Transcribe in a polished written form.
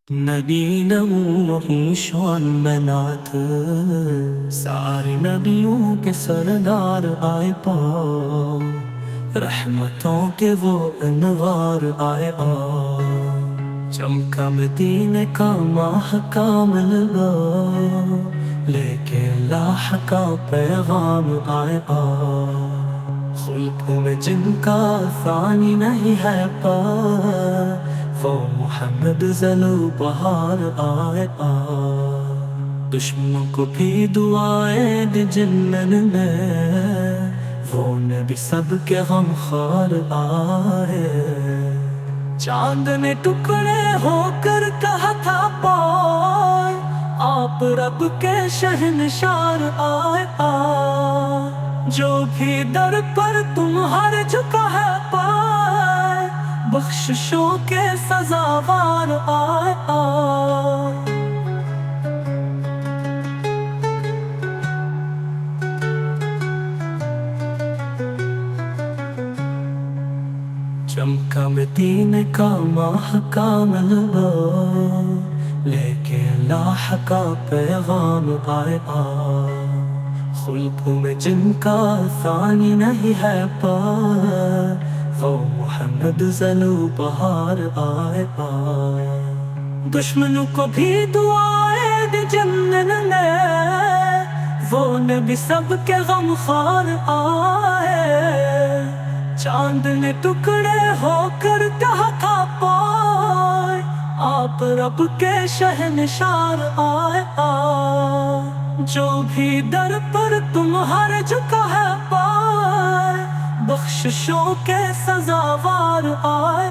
نبی نوح شان منات سارے نبیوں کے سردار آئے پاؤ، رحمتوں کے وہ انوار آئے آؤ، چمکا مدینے کا ماہ کامل لے کے لاح کا پیغام آئے آؤ، خلقوں میں جن کا ثانی نہیں ہے پا، وہ محمد ذلو بہار آئے دشمنوں کو بھی دعائیں دی جنن میں، وہ نبی سب کے غم خار آئے، چاند نے ٹکڑے ہو کر کہا تھا پائے، آپ رب کے شہنشار آئے جو بھی در پر تمہارے جھکا ہے پائے، بخششوں کے سزاوار آئے چمکا مدینے کا ماہ کامل لے کے لاح کا پیغام آئے خلقوں میں جن کا ثانی نہیں ہے پا، وہ محمد ذلو بہار آئے دشمنوں کو بھی دعائیں دی جنن نے، وہ نبی سب کے غم خار آئے، چاند نے ٹکڑے ہو کر کہا تھا پائے، آپ رب کے شہنشار آئے جو بھی در پر تمہارے جھکا ہے پائے، بخششوں کے سزاوار آئے